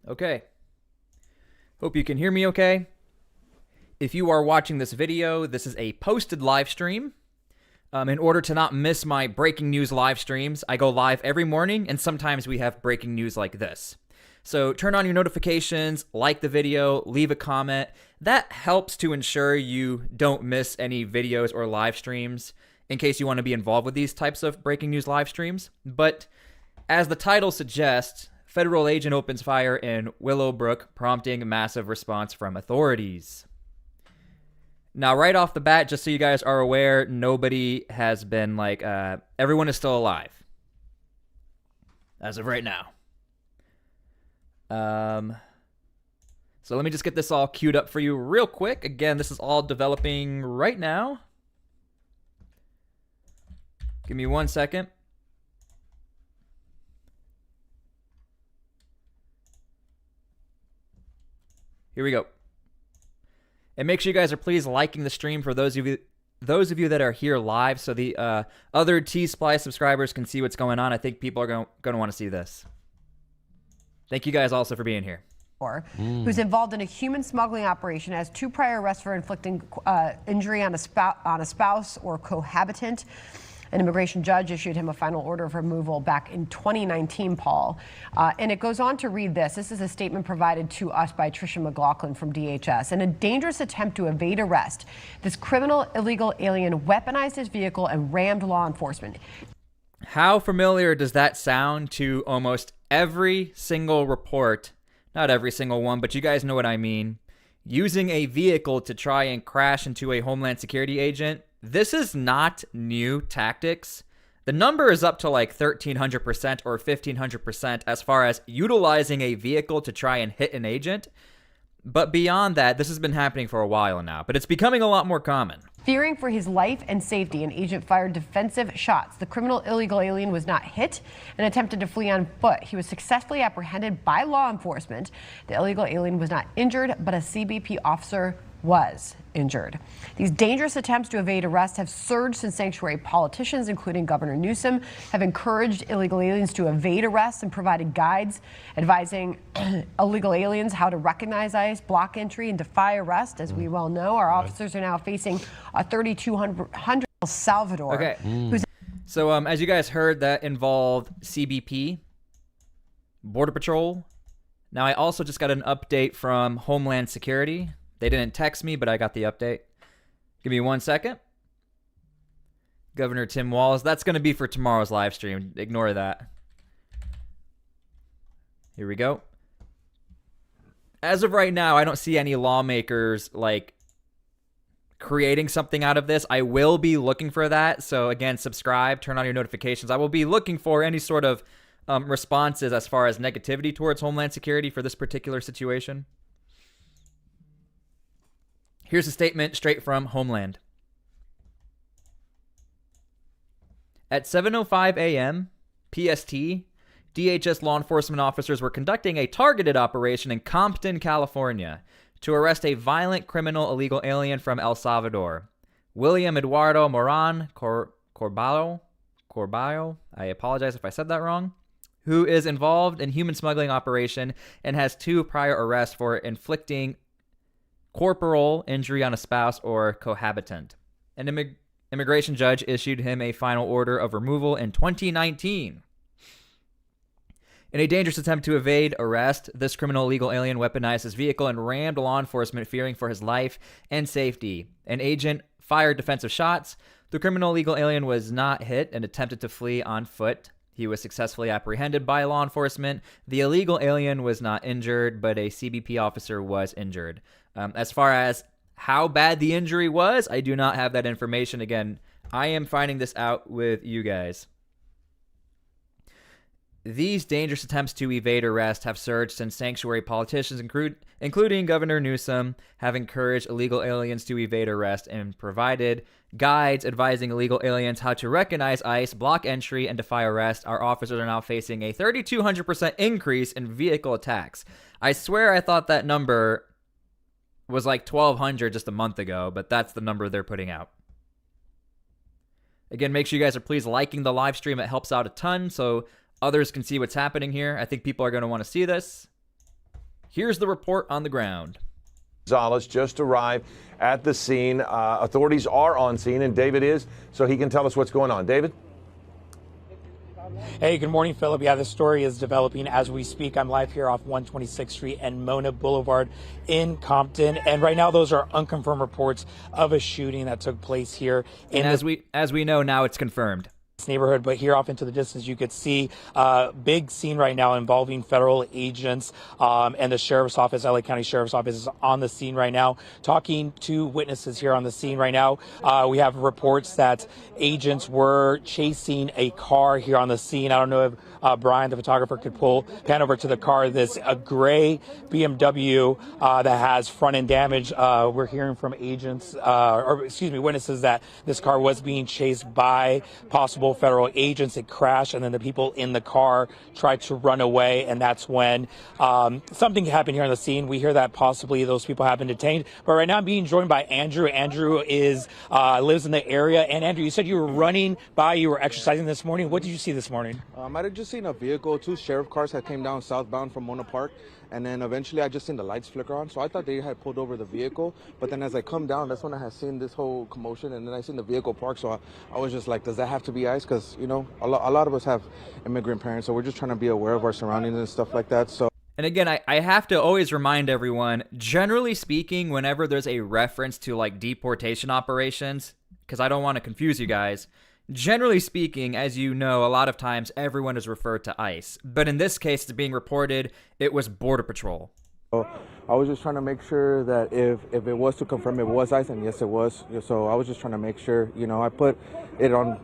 Okay. Hope you can hear me okay. If you are watching this video, this is a posted live stream. In order to not miss my breaking news live streams, I go live every morning, and sometimes we have breaking news like this. So turn on your notifications, like the video, leave a comment. That helps to ensure you don't miss any videos or live streams in case you want to be involved with these types of breaking news live streams. But as the title suggests, federal agent opens fire in Willowbrook, prompting massive response from authorities. Now, right off the bat, just so you guys are aware, nobody has been everyone is still alive. As of right now. So let me just get this all queued up for you real quick. Again, this is all developing right now. Give me 1 second. Here we go. And make sure you guys are please liking the stream for those of you that are here live, so the other T-SPLY subscribers can see what's going on. I think people are going to want to see this. Thank you guys also for being here. Who's involved in a human smuggling operation, has 2 prior arrests for inflicting injury on a spouse or cohabitant. An immigration judge issued him a final order of removal back in 2019, Paul. And it goes on to read this. This is a statement provided to us by Tricia McLaughlin from DHS. In a dangerous attempt to evade arrest, this criminal illegal alien weaponized his vehicle and rammed law enforcement. How familiar does that sound to almost every single report? Not every single one, but you guys know what I mean. Using a vehicle to try and crash into a Homeland Security agent. This is not new tactics. The number is up to like 1,300% or 1,500% as far as utilizing a vehicle to try and hit an agent. But beyond that, this has been happening for a while now, but it's becoming a lot more common. Fearing for his life and safety, an agent fired defensive shots. The criminal illegal alien was not hit and attempted to flee on foot. He was successfully apprehended by law enforcement. The illegal alien was not injured, but a CBP officer was injured. These dangerous attempts to evade arrest have surged since sanctuary politicians, including Governor Newsom, have encouraged illegal aliens to evade arrest and provided guides advising illegal aliens how to recognize ICE, block entry, and defy arrest. As we well know, our officers are now facing a 3,200 El Salvador. Okay. So as you guys heard, that involved CBP, Border Patrol. Now, I also just got an update from Homeland Security. They didn't text me, but I got the update. Give me 1 second. Governor Tim Walz. That's going to be for tomorrow's live stream. Ignore that. Here we go. As of right now, I don't see any lawmakers creating something out of this. I will be looking for that. So again, subscribe, turn on your notifications. I will be looking for any sort of responses as far as negativity towards Homeland Security for this particular situation. Here's a statement straight from Homeland. At 7:05 a.m. PST, DHS law enforcement officers were conducting a targeted operation in Compton, California, to arrest a violent criminal illegal alien from El Salvador, William Eduardo Moran Corballo, I apologize if I said that wrong, who is involved in human smuggling operation and has 2 prior arrests for inflicting corporal injury on a spouse or cohabitant. An immigration judge issued him a final order of removal in 2019. In a dangerous attempt to evade arrest, this criminal illegal alien weaponized his vehicle and rammed law enforcement, fearing for his life and safety. An agent fired defensive shots. The criminal illegal alien was not hit and attempted to flee on foot. He was successfully apprehended by law enforcement. The illegal alien was not injured, but a CBP officer was injured. As far as how bad the injury was, I do not have that information. Again, I am finding this out with you guys. These dangerous attempts to evade arrest have surged since sanctuary politicians, including Governor Newsom, have encouraged illegal aliens to evade arrest and provided guides advising illegal aliens how to recognize ICE, block entry, and defy arrest. Our officers are now facing a 3,200% increase in vehicle attacks. I swear I thought that number was like 1,200 just a month ago, but that's the number they're putting out. Again, make sure you guys are please liking the live stream. It helps out a ton so others can see what's happening here. I think people are going to want to see this. Here's the report on the ground. Gonzalez just arrived at the scene. Authorities are on scene, and David is, so he can tell us what's going on. David? Hey, good morning, Philip. Yeah, this story is developing as we speak. I'm live here off 126th Street and Mona Boulevard in Compton. And right now, those are unconfirmed reports of a shooting that took place here. And as we know now, it's confirmed. Neighborhood, but here off into the distance you could see a big scene right now involving federal agents and the sheriff's office. LA County Sheriff's Office is on the scene right now talking to witnesses here on the scene right now. We have reports that agents were chasing a car here on the scene. I don't know if Brian, the photographer, could pan over to the car. This a gray BMW that has front end damage. We're hearing from witnesses that this car was being chased by possible federal agents. It crashed, and then the people in the car tried to run away, and that's when something happened here on the scene. We hear that possibly those people have been detained, but right now I'm being joined by Andrew. Andrew lives in the area, and Andrew, you said you were running by, you were exercising this morning. What did you see this morning? I had just seen a vehicle, 2 sheriff cars that came down southbound from Mona Park, and then eventually I just seen the lights flicker on, so I thought they had pulled over the vehicle, but then as I come down, that's when I had seen this whole commotion, and then I seen the vehicle parked, so I was just like, does that have to be ICE? Because, you know, a lot of us have immigrant parents, so we're just trying to be aware of our surroundings and stuff like that. So. And again, I have to always remind everyone, generally speaking, whenever there's a reference to like deportation operations, because I don't want to confuse you guys, generally speaking, as you know, a lot of times everyone is referred to ICE. But in this case, it's being reported it was Border Patrol. I was just trying to make sure that if it was to confirm it was ICE, and yes, it was. So I was just trying to make sure, you know, I put it on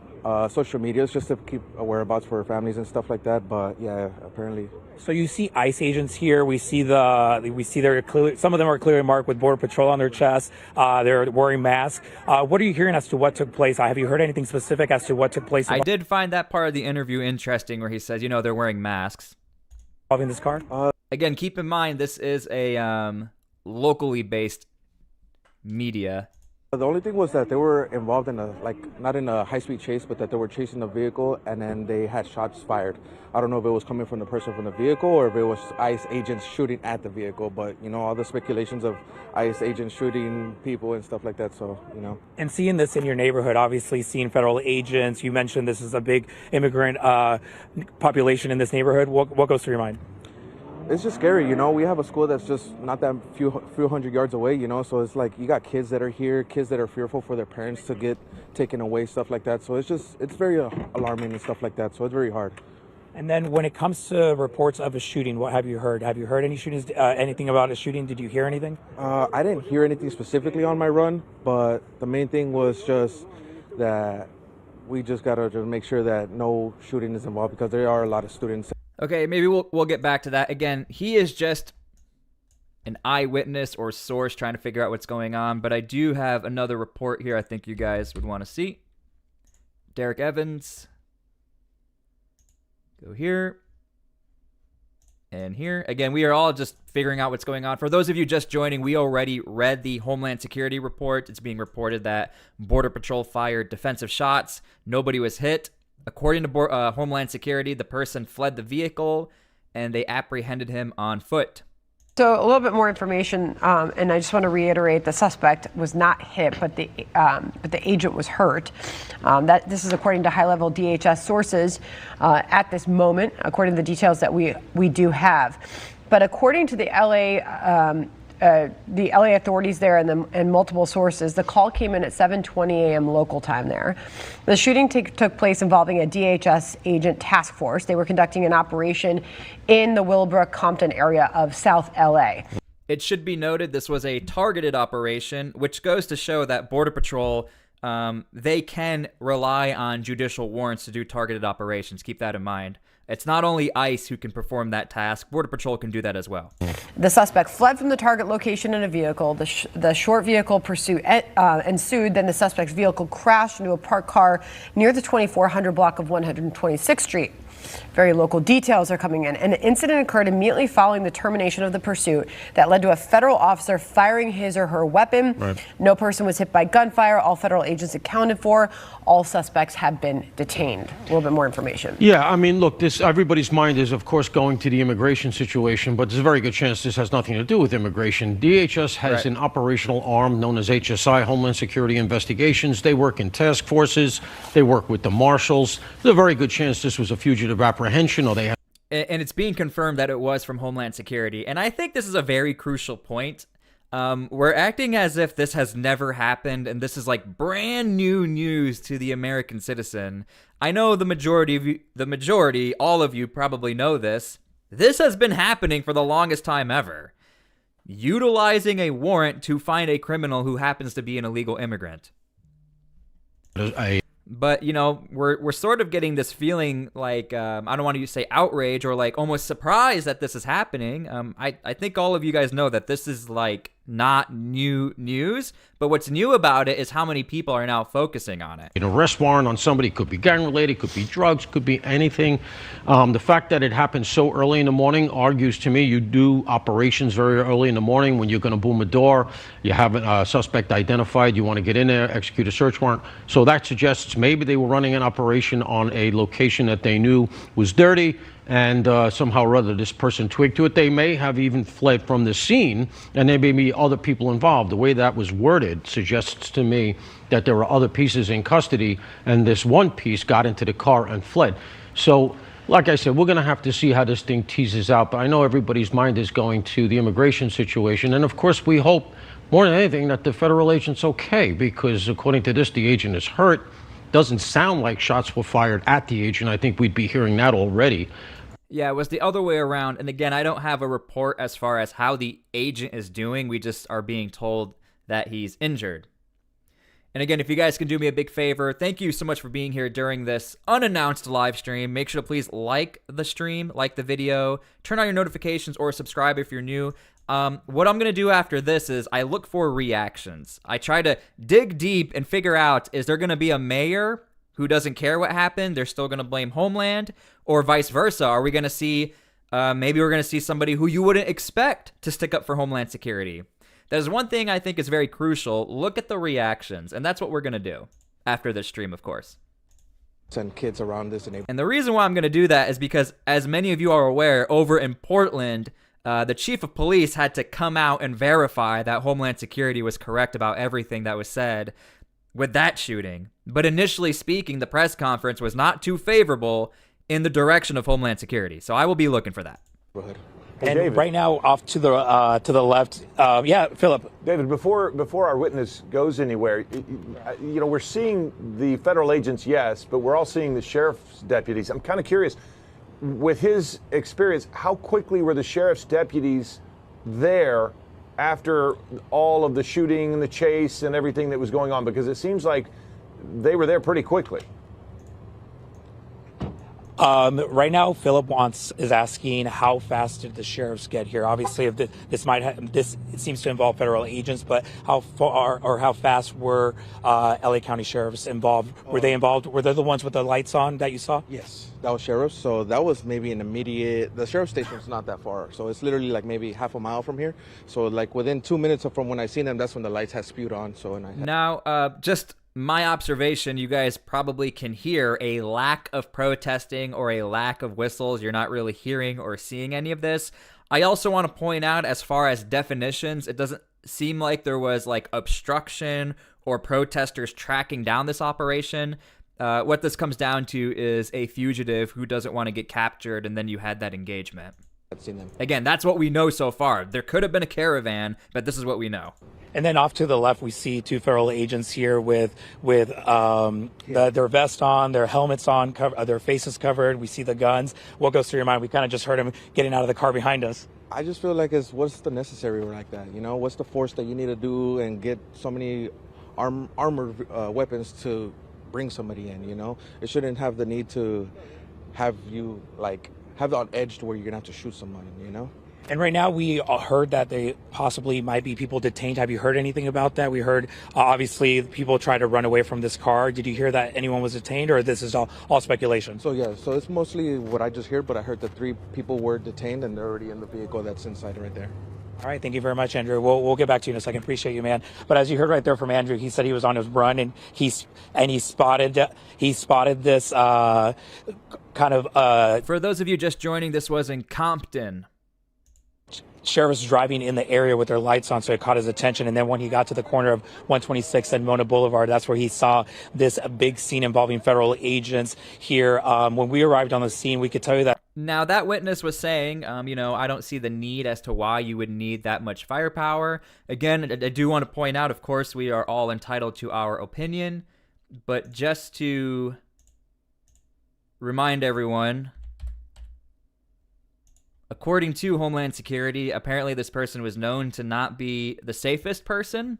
social medias just to keep a whereabouts for families and stuff like that. But yeah, apparently. So you see ICE agents here. We see they're clearly, some of them are clearly marked with Border Patrol on their chest. They're wearing masks. What are you hearing as to what took place? Have you heard anything specific as to what took place? I did find that part of the interview interesting, where he says, you know, they're wearing masks. Involving this car? Again, keep in mind this is a locally based media. The only thing was that they were involved in not in a high-speed chase, but that they were chasing a vehicle, and then they had shots fired. I don't know if it was coming from the person from the vehicle or if it was ICE agents shooting at the vehicle, but, you know, all the speculations of ICE agents shooting people and stuff like that, so, you know. And seeing this in your neighborhood, obviously seeing federal agents, you mentioned this is a big immigrant population in this neighborhood. What goes through your mind? It's just scary, you know. We have a school that's just not that few hundred yards away, you know, so it's like you got kids that are here, kids that are fearful for their parents to get taken away, stuff like that. So it's very alarming and stuff like that, so it's very hard. And then when it comes to reports of a shooting, what have you heard? Have you heard any shootings, anything about a shooting? Did you hear anything? I didn't hear anything specifically on my run, but the main thing was just that we just got to just make sure that no shooting is involved, because there are a lot of students. Okay, maybe we'll get back to that. Again, he is just an eyewitness or source trying to figure out what's going on, but I do have another report here I think you guys would want to see. Derek Evans. Go here. And here. Again, we are all just figuring out what's going on. For those of you just joining, we already read the Homeland Security report. It's being reported that Border Patrol fired defensive shots. Nobody was hit. According to Homeland Security, the person fled the vehicle, and they apprehended him on foot. So a little bit more information, and I just want to reiterate: the suspect was not hit, but the agent was hurt. This is according to high-level DHS sources at this moment, according to the details that we do have. But according to the LA authorities there and multiple sources, the call came in at 7:20 a.m. local time there. The shooting took place involving a DHS agent task force. They were conducting an operation in the Willowbrook, Compton area of South LA. It should be noted this was a targeted operation, which goes to show that Border Patrol, they can rely on judicial warrants to do targeted operations. Keep that in mind. It's not only ICE who can perform that task. Border Patrol can do that as well. The suspect fled from the target location in a vehicle. The short vehicle pursuit ensued. Then the suspect's vehicle crashed into a parked car near the 2400 block of 126th Street. Very local details are coming in. An incident occurred immediately following the termination of the pursuit that led to a federal officer firing his or her weapon. Right. No person was hit by gunfire. All federal agents accounted for. All suspects have been detained. A little bit more information. Yeah, I mean, look, everybody's mind is, of course, going to the immigration situation, but there's a very good chance this has nothing to do with immigration. DHS has an operational arm known as HSI, Homeland Security Investigations. They work in task forces. They work with the marshals. There's a very good chance this was a fugitive apprehension, or they have. And it's being confirmed that it was from Homeland Security. And I think this is a very crucial point. We're acting as if this has never happened, and this is like brand new news to the American citizen. I know the majority of you, all of you probably know this. This has been happening for the longest time ever. Utilizing a warrant to find a criminal who happens to be an illegal immigrant. But, you know, we're sort of getting this feeling like, I don't want to say outrage or like almost surprised that this is happening. I think all of you guys know that this is like not new news, but what's new about it is how many people are now focusing on it. An arrest warrant on somebody could be gang related, could be drugs, could be anything. The fact that it happened so early in the morning argues to me you do operations very early in the morning when you're going to boom a door, you have a suspect identified, you want to get in there, execute a search warrant. So that suggests maybe they were running an operation on a location that they knew was dirty, and somehow or other this person twigged to it. They may have even fled from the scene, and there may be other people involved. The way that was worded suggests to me that there were other pieces in custody, and this one piece got into the car and fled. So, like I said, we're going to have to see how this thing teases out, but I know everybody's mind is going to the immigration situation, and of course we hope more than anything that the federal agent's okay, because according to this, the agent is hurt. Doesn't sound like shots were fired at the agent. I think we'd be hearing that already. Yeah, it was the other way around. And again, I don't have a report as far as how the agent is doing. We just are being told that he's injured. And again, if you guys can do me a big favor, thank you so much for being here during this unannounced live stream. Make sure to please like the stream, like the video, turn on your notifications, or subscribe if you're new. What I'm going to do after this is I look for reactions. I try to dig deep and figure out, is there going to be a mayor who doesn't care what happened? They're still going to blame Homeland, or vice versa. Are we going to see, maybe we're going to see somebody who you wouldn't expect to stick up for Homeland Security? There's one thing I think is very crucial. Look at the reactions, and that's what we're going to do after this stream, of course. Send kids around this. And the reason why I'm going to do that is because, as many of you are aware, over in Portland, the chief of police had to come out and verify that Homeland Security was correct about everything that was said with that shooting. But initially speaking, the press conference was not too favorable in the direction of Homeland Security. So I will be looking for that. Go ahead. Hey, And David. right now, off to the left. Yeah, Philip. David, before our witness goes anywhere, you know, we're seeing the federal agents, yes, but we're all seeing the sheriff's deputies. I'm kind of curious, with his experience, how quickly were the sheriff's deputies there after all of the shooting and the chase and everything that was going on? Because it seems like they were there pretty quickly. Right now, Philip is asking how fast did the sheriffs get here? Obviously, if this seems to involve federal agents, but how far or how fast were LA County sheriffs involved? Were they involved? Were they the ones with the lights on that you saw? Yes, that was sheriffs. So that was maybe an immediate. The sheriff's station's not that far, so it's literally like maybe half a mile from here. So like within 2 minutes from when I seen them, that's when the lights had spewed on. So Now, just my observation, you guys probably can hear a lack of protesting or a lack of whistles. You're not really hearing or seeing any of this. I also want to point out, as far as definitions, it doesn't seem like there was like obstruction or protesters tracking down this operation. What this comes down to is a fugitive who doesn't want to get captured, and then you had that engagement. I've seen them. Again, that's what we know so far. There could have been a caravan, but this is what we know. And then off to the left, we see two federal agents here with their vest on, their helmets on, their faces covered. We see the guns. What goes through your mind? We kind of just heard him getting out of the car behind us. I just feel like what's the necessary like that? You know, what's the force that you need to do and get so many armored weapons to bring somebody in? You know, it shouldn't have the need to have you like have it on edge to where you're gonna have to shoot someone. You know. And right now we heard that they possibly might be people detained. Have you heard anything about that? We heard obviously people try to run away from this car. Did you hear that anyone was detained, or this is all speculation? So yeah, so it's mostly what I just heard, but I heard that 3 people were detained and they're already in the vehicle that's inside right there. All right, thank you very much, Andrew. We'll get back to you in a second. Appreciate you, man. But as you heard right there from Andrew, he said he was on his run and he spotted this kind of. For those of you just joining, this was in Compton. Sheriffs driving in the area with their lights on, so it caught his attention. And then when he got to the corner of 126 and Mona Boulevard, that's where he saw this big scene involving federal agents here. When we arrived on the scene, we could tell you that. Now, that witness was saying, I don't see the need as to why you would need that much firepower. Again, I do want to point out, of course, we are all entitled to our opinion. But just to remind everyone, according to Homeland Security, apparently this person was known to not be the safest person.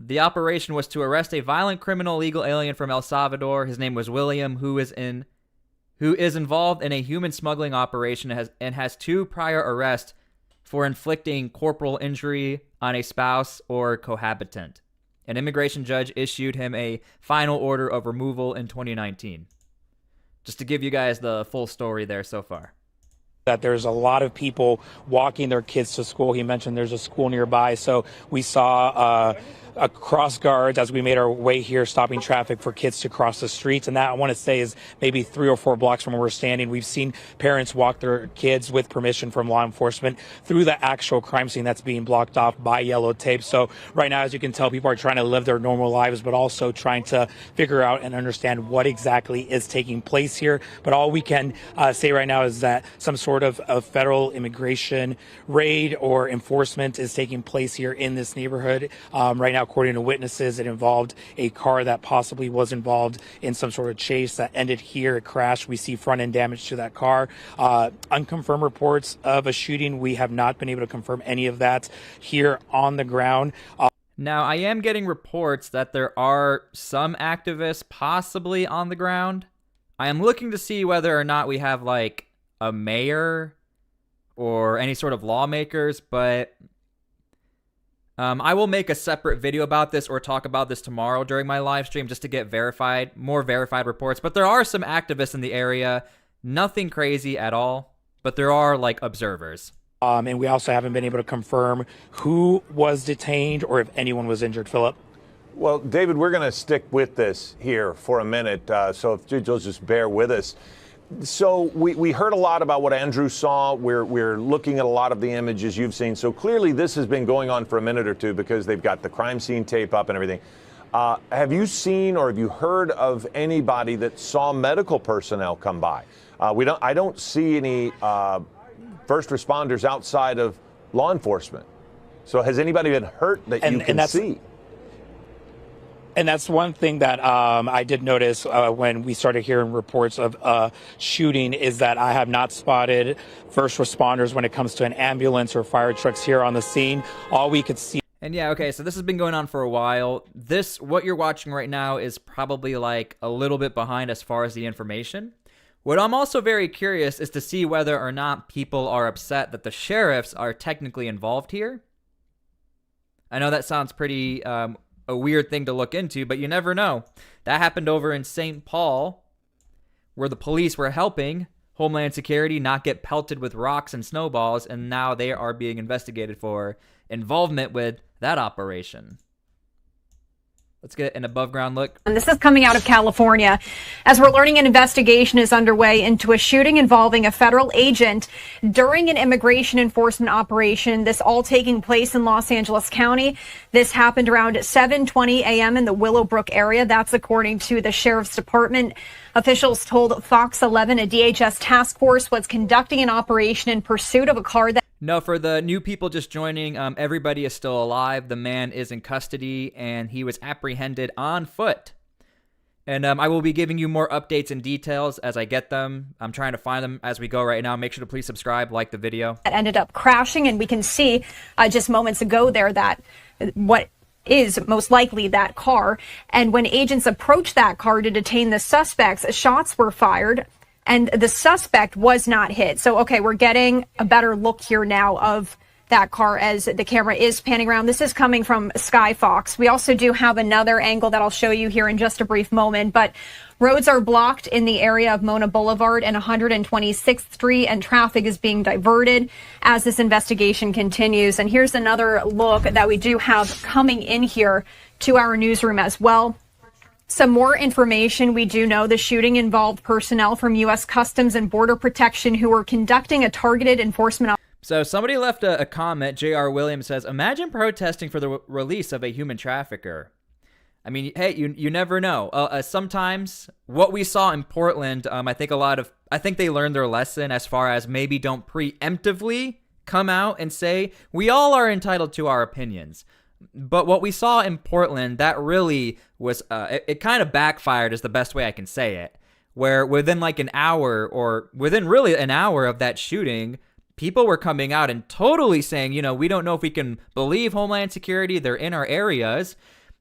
The operation was to arrest a violent criminal illegal alien from El Salvador. His name was William, who is involved in a human smuggling operation and has 2 prior arrests for inflicting corporal injury on a spouse or cohabitant. An immigration judge issued him a final order of removal in 2019. Just to give you guys the full story there so far. That there's a lot of people walking their kids to school. He mentioned there's a school nearby, so we saw cross guards as we made our way here, stopping traffic for kids to cross the streets. And that, I want to say, is maybe 3 or 4 blocks from where we're standing. We've seen parents walk their kids with permission from law enforcement through the actual crime scene that's being blocked off by yellow tape. So right now, as you can tell, people are trying to live their normal lives, but also trying to figure out and understand what exactly is taking place here. But all we can say right now is that some sort of federal immigration raid or enforcement is taking place here in this neighborhood. Right now, according to witnesses, it involved a car that possibly was involved in some sort of chase that ended here. It crashed. We see front end damage to that car. Unconfirmed reports of a shooting. We have not been able to confirm any of that here on the ground. Now, I am getting reports that there are some activists possibly on the ground. I am looking to see whether or not we have, like, a mayor or any sort of lawmakers, but I will make a separate video about this or talk about this tomorrow during my live stream just to get more verified reports. But there are some activists in the area. Nothing crazy at all, but there are, like, observers. And we also haven't been able to confirm who was detained or if anyone was injured. Philip? Well, David, we're going to stick with this here for a minute, so if you'll just bear with us. So we heard a lot about what Andrew saw. We're looking at a lot of the images you've seen. So clearly this has been going on for a minute or two because they've got the crime scene tape up and everything. Have you seen or have you heard of anybody that saw medical personnel come by? I don't see any first responders outside of law enforcement. So has anybody been hurt that you can see? And that's one thing that I did notice when we started hearing reports of shooting is that I have not spotted first responders when it comes to an ambulance or fire trucks here on the scene. All we could see. And yeah, okay, so this has been going on for a while. What you're watching right now is probably like a little bit behind as far as the information. What I'm also very curious is to see whether or not people are upset that the sheriffs are technically involved here. I know that sounds pretty a weird thing to look into, but you never know. That happened over in St. Paul, where the police were helping Homeland Security not get pelted with rocks and snowballs, and now they are being investigated for involvement with that operation. Let's get an above-ground look. And this is coming out of California. As we're learning, an investigation is underway into a shooting involving a federal agent during an immigration enforcement operation. This all taking place in Los Angeles County. This happened around 7:20 a.m. in the Willowbrook area. That's according to the Sheriff's Department. Officials told Fox 11 a DHS task force was conducting an operation in pursuit of a car that... No, for the new people just joining, everybody is still alive. The man is in custody, and he was apprehended on foot. And I will be giving you more updates and details as I get them. I'm trying to find them as we go right now. Make sure to please subscribe, like the video. That ended up crashing, and we can see just moments ago there that what is most likely that car. And when agents approached that car to detain the suspects, shots were fired. and the suspect was not hit. So, okay, we're getting a better look here now of that car as the camera is panning around. This is coming from Skyfox. We also do have another angle that I'll show you here in just a brief moment, but roads are blocked in the area of Mona Boulevard and 126th Street, and traffic is being diverted as this investigation continues. And here's another look that we do have coming in here to our newsroom as well. Some more information. We do know the shooting involved personnel from U.S. Customs and Border Protection who were conducting a targeted enforcement. So somebody left a comment. J.R. Williams says, imagine protesting for the release of a human trafficker. I mean, hey, you never know. Sometimes what we saw in Portland, I think they learned their lesson as far as maybe don't preemptively come out and say, we all are entitled to our opinions. But what we saw in Portland, that really was, it kind of backfired is the best way I can say it. Where within like an hour or within really an hour of that shooting, people were coming out and totally saying, we don't know if we can believe Homeland Security. They're in our areas.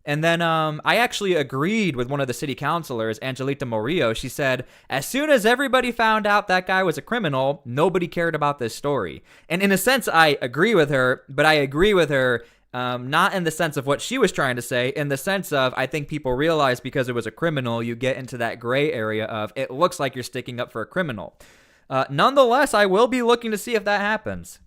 And then I actually agreed with one of the city councilors, Angelita Murillo. She said, as soon as everybody found out that guy was a criminal, nobody cared about this story. And in a sense, I agree with her, but I agree with her not in the sense of what she was trying to say, in the sense of I think people realize because it was a criminal, you get into that gray area of it looks like you're sticking up for a criminal. Nonetheless, I will be looking to see if that happens.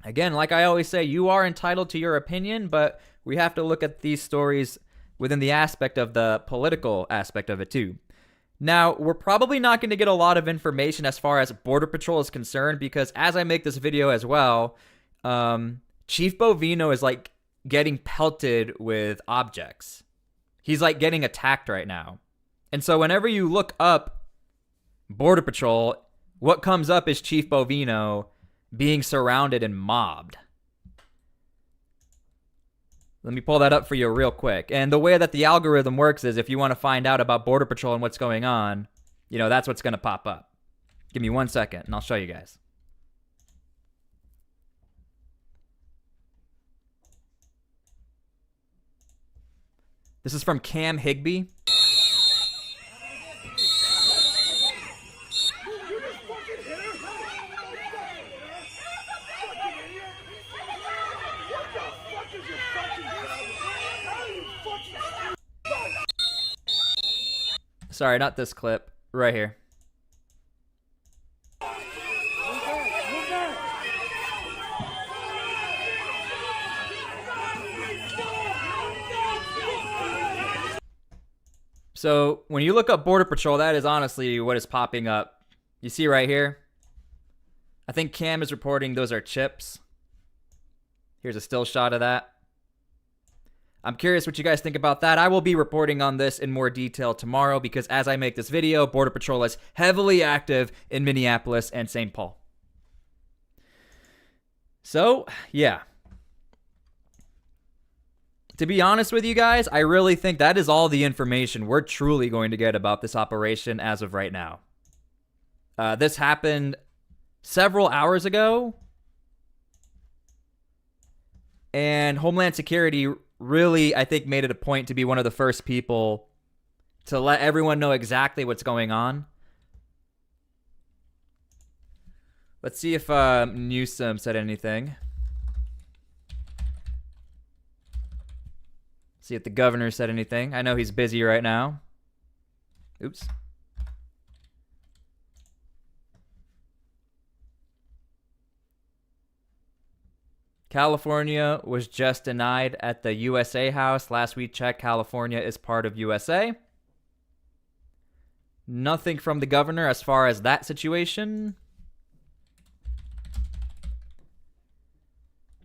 Again, like I always say, you are entitled to your opinion, but we have to look at these stories within the aspect of the political aspect of it too. Now, we're probably not going to get a lot of information as far as Border Patrol is concerned because as I make this video as well, Chief Bovino is like getting pelted with objects. He's like getting attacked right now. And so whenever you look up Border Patrol, what comes up is Chief Bovino being surrounded and mobbed. Let me pull that up for you real quick. And the way that the algorithm works is if you want to find out about Border Patrol and what's going on, that's what's going to pop up. Give me 1 second and I'll show you guys. This is from Cam Higbee. Sorry, not this clip. Right here. So when you look up Border Patrol, that is honestly what is popping up. You see right here? I think Cam is reporting those are chips. Here's a still shot of that. I'm curious what you guys think about that. I will be reporting on this in more detail tomorrow because as I make this video, Border Patrol is heavily active in Minneapolis and St. Paul. So, yeah. To be honest with you guys, I really think that is all the information we're truly going to get about this operation as of right now. This happened several hours ago. And Homeland Security really, I think, made it a point to be one of the first people to let everyone know exactly what's going on. Let's see if Newsom said anything. See if the governor said anything. I know he's busy right now. Oops. California was just denied at the USA House. Last we checked, California is part of USA. Nothing from the governor as far as that situation.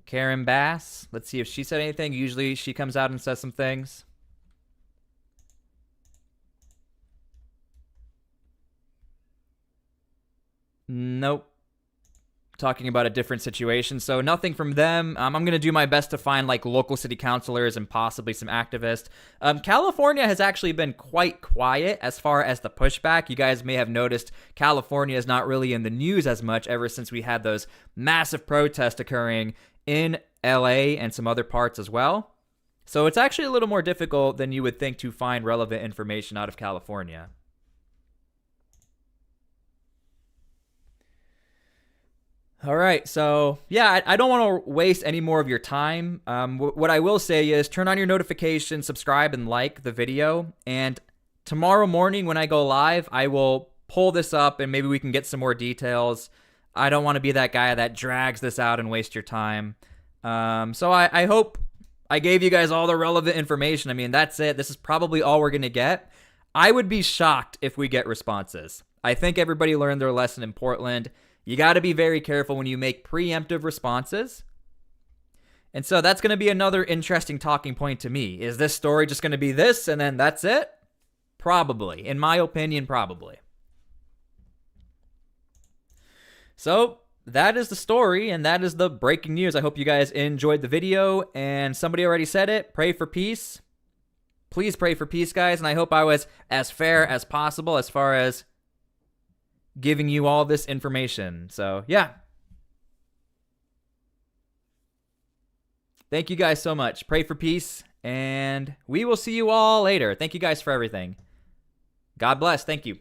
Karen Bass. Let's see if she said anything. Usually she comes out and says some things. Nope. Talking about a different situation. So nothing from them. I'm going to do my best to find like local city councilors and possibly some activists. California has actually been quite quiet as far as the pushback. You guys may have noticed California is not really in the news as much ever since we had those massive protests occurring in LA and some other parts as well. So it's actually a little more difficult than you would think to find relevant information out of California. All right, so yeah, I don't want to waste any more of your time. What I will say is turn on your notifications, subscribe, and like the video. And tomorrow morning when I go live, I will pull this up and maybe we can get some more details. I don't want to be that guy that drags this out and waste your time. So I hope I gave you guys all the relevant information. I mean, that's it. This is probably all we're going to get. I would be shocked if we get responses. I think everybody learned their lesson in Portland. You got to be very careful when you make preemptive responses. And so that's going to be another interesting talking point to me. Is this story just going to be this and then that's it? Probably. In my opinion, probably. So that is the story and that is the breaking news. I hope you guys enjoyed the video. And somebody already said it. Pray for peace. Please pray for peace, guys. And I hope I was as fair as possible as far as giving you all this information. So, yeah. Thank you guys so much. Pray for peace, and we will see you all later. Thank you guys for everything. God bless. Thank you.